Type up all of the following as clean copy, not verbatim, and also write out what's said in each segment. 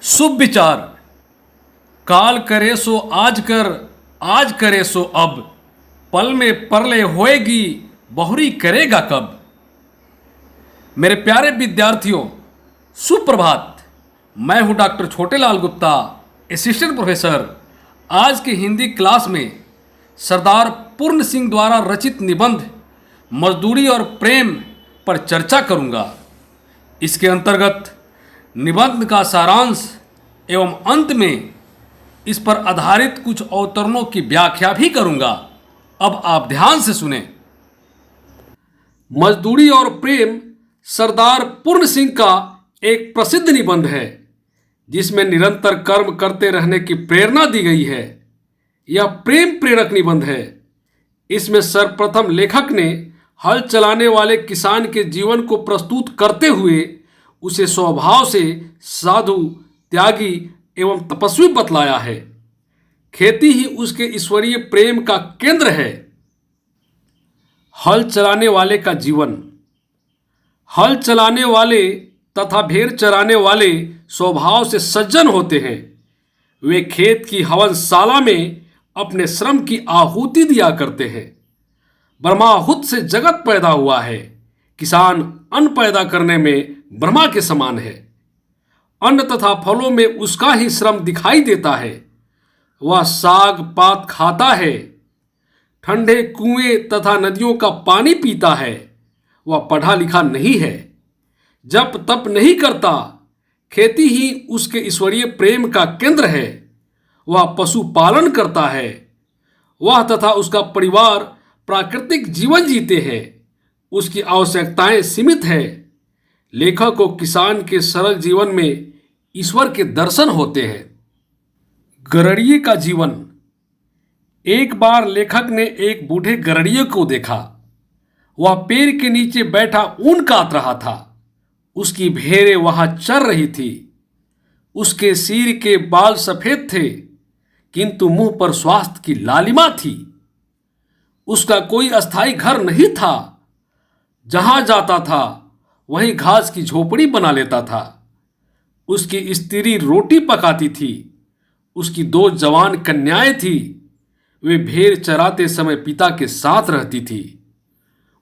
शुभ विचार। काल करे सो आज कर, आज करे सो अब, पल में परलय होएगी, बहुरी करेगा कब। मेरे प्यारे विद्यार्थियों, सुप्रभात। मैं हूं doctor Chhotelal Gupta, assistant professor. आज की हिंदी क्लास में सरदार पूर्ण सिंह द्वारा रचित निबंध मजदूरी और प्रेम पर चर्चा करूंगा। इसके अंतर्गत निबंध का सारांश एवं अंत में इस पर आधारित कुछ अवतरणों की व्याख्या भी करूंगा। अब आप ध्यान से सुने। मजदूरी और प्रेम सरदार पूर्ण सिंह का एक प्रसिद्ध निबंध है, जिसमें निरंतर कर्म करते रहने की प्रेरणा दी गई है। यह प्रेम प्रेरक निबंध है। इसमें सर्वप्रथम लेखक ने हल चलाने वाले किसान के जीवन को प्रस्तुत करते हुए उसे स्वभाव से साधु, त्यागी एवं तपस्वी बतलाया है। खेती ही उसके ईश्वरीय प्रेम का केंद्र है। हल चलाने वाले का जीवन। हल चलाने वाले तथा भेड़ चराने वाले स्वभाव से सज्जन होते हैं। वे खेत की हवनशाला में अपने श्रम की आहुति दिया करते हैं। ब्रह्माहुत से जगत पैदा हुआ है। किसान अन्न पैदा करने में ब्रह्मा के समान है। अन्न तथा फलों में उसका ही श्रम दिखाई देता है। वह साग पात खाता है, ठंडे कुएं तथा नदियों का पानी पीता है। वह पढ़ा लिखा नहीं है, जप तप नहीं करता। खेती ही उसके ईश्वरीय प्रेम का केंद्र है। वह पशुपालन करता है। वह तथा उसका परिवार प्राकृतिक जीवन जीते हैं। उसकी आवश्यकताएं सीमित है। लेखक को किसान के सरल जीवन में ईश्वर के दर्शन होते हैं। गरड़िए का जीवन। एक बार लेखक ने एक बूढ़े गरड़िए को देखा। वह पेड़ के नीचे बैठा ऊन काट रहा था। उसकी भेड़ें वहां चर रही थी। उसके सिर के बाल सफेद थे, किंतु मुंह पर स्वास्थ्य की लालिमा थी। उसका कोई अस्थायी घर नहीं था। जहां जाता था वहीं घास की झोपड़ी बना लेता था। उसकी स्त्री रोटी पकाती थी। उसकी 2 जवान कन्याएं थी। वे भेड़ चराते समय पिता के साथ रहती थी।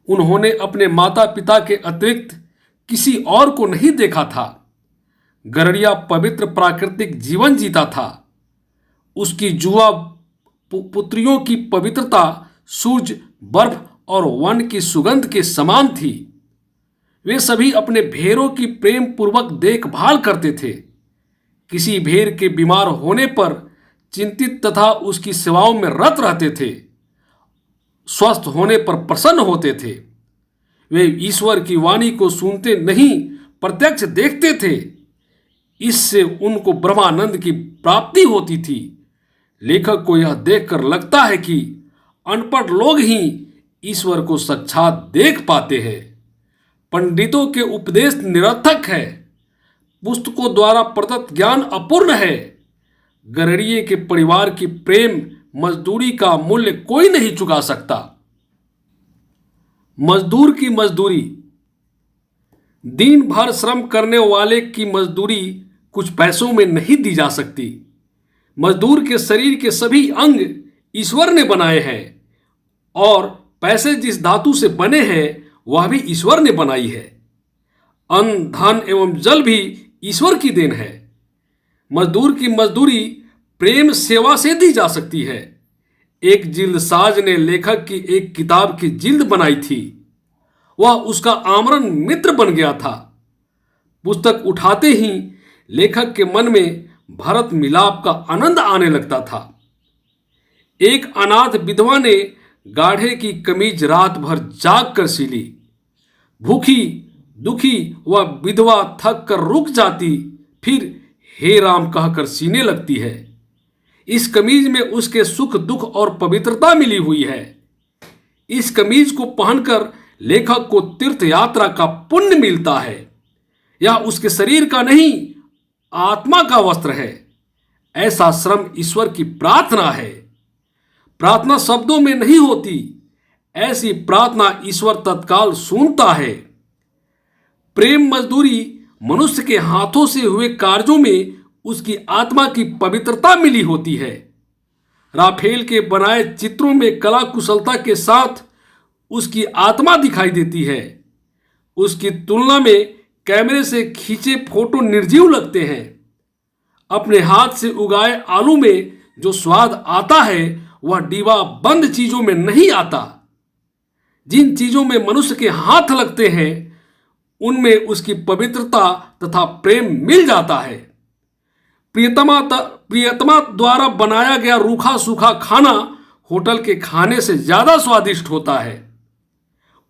उन्होंने अपने माता पिता के अतिरिक्त किसी और को नहीं देखा था। गरड़िया पवित्र प्राकृतिक जीवन जीता था। उसकी जुआ पुत्रियों की पवित्रता सूरज, बर्फ और वन की सुगंध के समान थी। वे सभी अपने भेड़ों की प्रेम पूर्वक देखभाल करते थे। किसी भेड़ के बीमार होने पर चिंतित तथा उसकी सेवाओं में रत रहते थे। स्वस्थ होने पर प्रसन्न होते थे। वे ईश्वर की वाणी को सुनते नहीं, प्रत्यक्ष देखते थे। इससे उनको ब्रह्मानंद की प्राप्ति होती थी। लेखक को यह देखकर लगता है कि अनपढ़ लोग ही ईश्वर को साक्षात देख पाते हैं। पंडितों के उपदेश निरर्थक है। पुस्तकों द्वारा प्रदत्त ज्ञान अपूर्ण है। गरड़िए के परिवार की प्रेम मजदूरी का मूल्य कोई नहीं चुका सकता। मजदूर की मजदूरी। दिन भर श्रम करने वाले की मजदूरी कुछ पैसों में नहीं दी जा सकती। मजदूर के शरीर के सभी अंग ईश्वर ने बनाए हैं और पैसे जिस धातु से बने हैं वह भी ईश्वर ने बनाई है। अन्न, धन एवं जल भी ईश्वर की देन है। मजदूर की मजदूरी प्रेम सेवा से दी जा सकती है। एक जिल्दसाज ने लेखक की एक किताब की जिल्द बनाई थी। वह उसका आमरण मित्र बन गया था। पुस्तक उठाते ही लेखक के मन में भरत मिलाप का आनंद आने लगता था। एक अनाथ विधवा ने गाढ़े की कमीज रात भर जाग कर सिली। भूखी दुखी वह विधवा थक कर रुक जाती, फिर हे राम कहकर सीने लगती है। इस कमीज में उसके सुख दुख और पवित्रता मिली हुई है। इस कमीज को पहनकर लेखक को तीर्थ यात्रा का पुण्य मिलता है। यह उसके शरीर का नहीं, आत्मा का वस्त्र है। ऐसा श्रम ईश्वर की प्रार्थना है। प्रार्थना शब्दों में नहीं होती। ऐसी प्रार्थना ईश्वर तत्काल सुनता है। प्रेम मजदूरी मनुष्य के हाथों से हुए कार्यों में उसकी आत्मा की पवित्रता मिली होती है। राफेल के बनाए चित्रों में कला कुशलता के साथ उसकी आत्मा दिखाई देती है। उसकी तुलना में कैमरे से खींचे फोटो निर्जीव लगते हैं। अपने हाथ से उगाए आलू में जो स्वाद आता है वह डिब्बा बंद चीजों में नहीं आता। जिन चीजों में मनुष्य के हाथ लगते हैं उनमें उसकी पवित्रता तथा प्रेम मिल जाता है। प्रियतमा द्वारा बनाया गया रूखा सूखा खाना होटल के खाने से ज्यादा स्वादिष्ट होता है।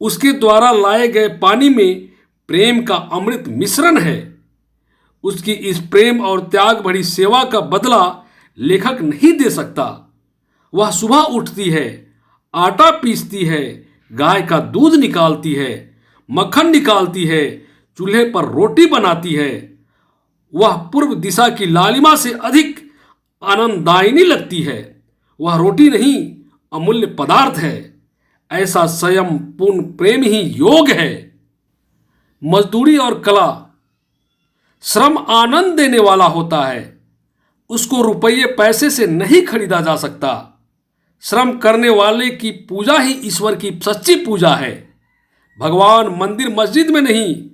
उसके द्वारा लाए गए पानी में प्रेम का अमृत मिश्रण है। उसकी इस प्रेम और त्याग भरी सेवा का बदला लेखक नहीं दे सकता। वह सुबह उठती है, आटा पीसती है, गाय का दूध निकालती है, मक्खन निकालती है, चूल्हे पर रोटी बनाती है। वह पूर्व दिशा की लालिमा से अधिक आनंददायिनी लगती है। वह रोटी नहीं, अमूल्य पदार्थ है। ऐसा संयम पूर्ण प्रेम ही योग है। मजदूरी और कला। श्रम आनंद देने वाला होता है। उसको रुपये पैसे से नहीं खरीदा जा सकता। श्रम करने वाले की पूजा ही ईश्वर की सच्ची पूजा है। भगवान मंदिर मस्जिद में नहीं,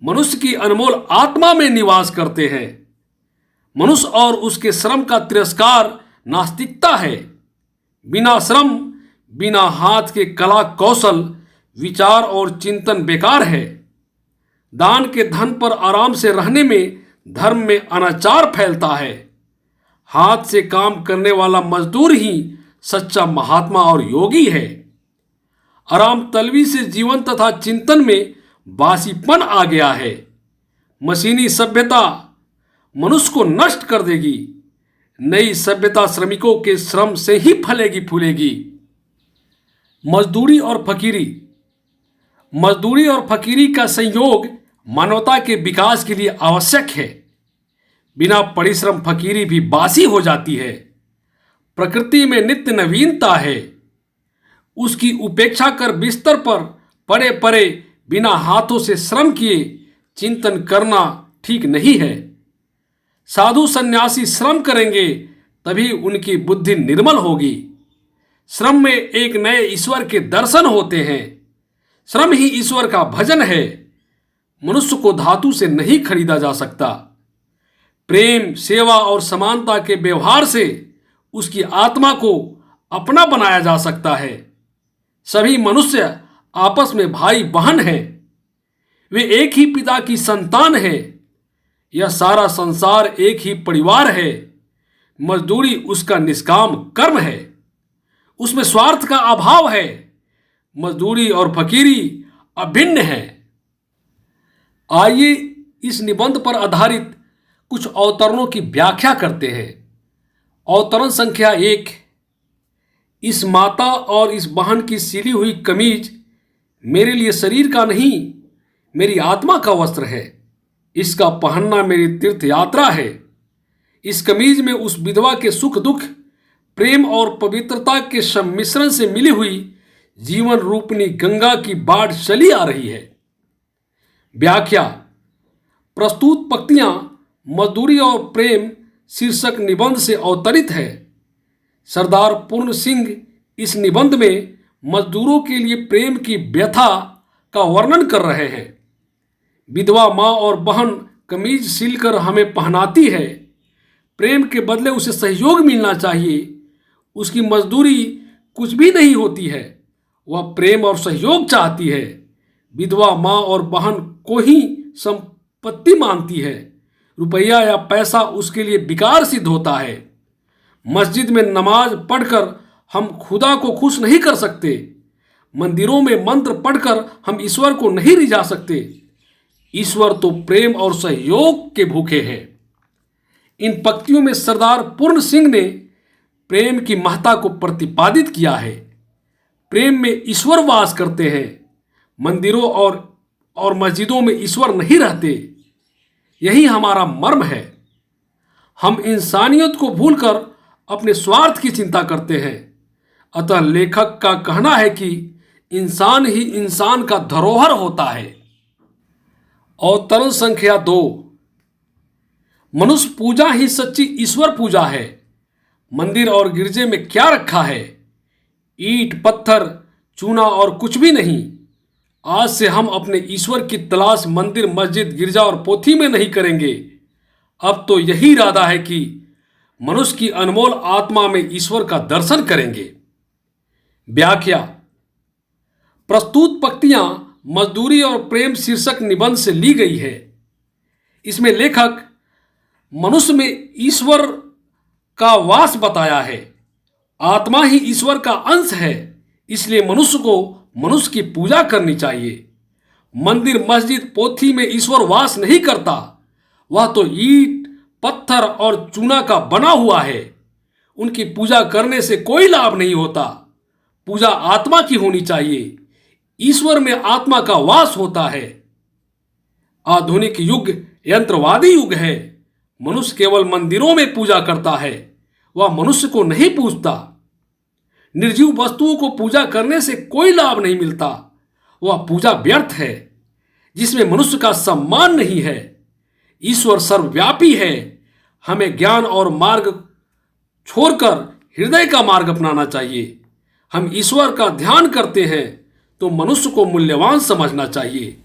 मनुष्य की अनमोल आत्मा में निवास करते हैं। मनुष्य और उसके श्रम का तिरस्कार नास्तिकता है। बिना श्रम, बिना हाथ के कला कौशल, विचार और चिंतन बेकार है। दान के धन पर आराम से रहने में धर्म में अनाचार फैलता है। हाथ से काम करने वाला मजदूर ही सच्चा महात्मा और योगी है। आराम तलवी से जीवन तथा चिंतन में बासीपन आ गया है। मशीनी सभ्यता मनुष्य को नष्ट कर देगी। नई सभ्यता श्रमिकों के श्रम से ही फलेगी फूलेगी। मजदूरी और फकीरी। मजदूरी और फकीरी का संयोग मानवता के विकास के लिए आवश्यक है। बिना परिश्रम फकीरी भी बासी हो जाती है। प्रकृति में नित्य नवीनता है। उसकी उपेक्षा कर बिस्तर पर पड़े पड़े बिना हाथों से श्रम किए चिंतन करना ठीक नहीं है। साधु सन्यासी श्रम करेंगे तभी उनकी बुद्धि निर्मल होगी। श्रम में एक नए ईश्वर के दर्शन होते हैं। श्रम ही ईश्वर का भजन है। मनुष्य को धातु से नहीं खरीदा जा सकता। प्रेम, सेवा और समानता के व्यवहार से उसकी आत्मा को अपना बनाया जा सकता है। सभी मनुष्य आपस में भाई बहन हैं। वे एक ही पिता की संतान हैं। यह सारा संसार एक ही परिवार है। मजदूरी उसका निष्काम कर्म है। उसमें स्वार्थ का अभाव है। मजदूरी और फकीरी अभिन्न है। आइए इस निबंध पर आधारित कुछ अवतरणों की व्याख्या करते हैं। अवतरण संख्या 1। इस माता और इस बहन की सिली हुई कमीज मेरे लिए शरीर का नहीं, मेरी आत्मा का वस्त्र है। इसका पहनना मेरी तीर्थ यात्रा है। इस कमीज में उस विधवा के सुख दुख, प्रेम और पवित्रता के सम्मिश्रण से मिली हुई जीवन रूपनी गंगा की बाढ़ चली आ रही है। व्याख्या। प्रस्तुत पंक्तियां मजदूरी और प्रेम शीर्षक निबंध से अवतरित है। सरदार पूर्ण सिंह इस निबंध में मजदूरों के लिए प्रेम की व्यथा का वर्णन कर रहे हैं। विधवा माँ और बहन कमीज सिलकर हमें पहनाती है। प्रेम के बदले उसे सहयोग मिलना चाहिए। उसकी मजदूरी कुछ भी नहीं होती है। वह प्रेम और सहयोग चाहती है। विधवा माँ और बहन को ही संपत्ति मानती है। रुपया या पैसा उसके लिए बेकार सिद्ध होता है। मस्जिद में नमाज पढ़कर हम खुदा को खुश नहीं कर सकते। मंदिरों में मंत्र पढ़कर हम ईश्वर को नहीं रिझा सकते। ईश्वर तो प्रेम और सहयोग के भूखे हैं। इन पंक्तियों में सरदार पूर्ण सिंह ने प्रेम की महत्ता को प्रतिपादित किया है। प्रेम में ईश्वर वास करते हैं। मंदिरों और मस्जिदों में ईश्वर नहीं रहते। यही हमारा मर्म है। हम इंसानियत को भूलकर अपने स्वार्थ की चिंता करते हैं। अतः लेखक का कहना है कि इंसान ही इंसान का धरोहर होता है। अवतरण संख्या 2। मनुष्य पूजा ही सच्ची ईश्वर पूजा है। मंदिर और गिरजे में क्या रखा है? ईंट, पत्थर, चूना और कुछ भी नहीं। आज से हम अपने ईश्वर की तलाश मंदिर, मस्जिद, गिरजा और पोथी में नहीं करेंगे। अब तो यही इरादा है कि मनुष्य की अनमोल आत्मा में ईश्वर का दर्शन करेंगे। व्याख्या। प्रस्तुत पंक्तियां मजदूरी और प्रेम शीर्षक निबंध से ली गई है। इसमें लेखक मनुष्य में ईश्वर का वास बताया है। आत्मा ही ईश्वर का अंश है, इसलिए मनुष्य को मनुष्य की पूजा करनी चाहिए। मंदिर, मस्जिद, पोथी में ईश्वर वास नहीं करता। वह तो ईंट, पत्थर और चूना का बना हुआ है। उनकी पूजा करने से कोई लाभ नहीं होता। पूजा आत्मा की होनी चाहिए। ईश्वर में आत्मा का वास होता है। आधुनिक युग यंत्रवादी युग है। मनुष्य केवल मंदिरों में पूजा करता है, वह मनुष्य को नहीं पूजता। निर्जीव वस्तुओं को पूजा करने से कोई लाभ नहीं मिलता। वह पूजा व्यर्थ है, जिसमें मनुष्य का सम्मान नहीं है। ईश्वर सर्वव्यापी है। हमें ज्ञान और मार्ग छोड़कर हृदय का मार्ग अपनाना चाहिए। हम ईश्वर का ध्यान करते हैं तो मनुष्य को मूल्यवान समझना चाहिए।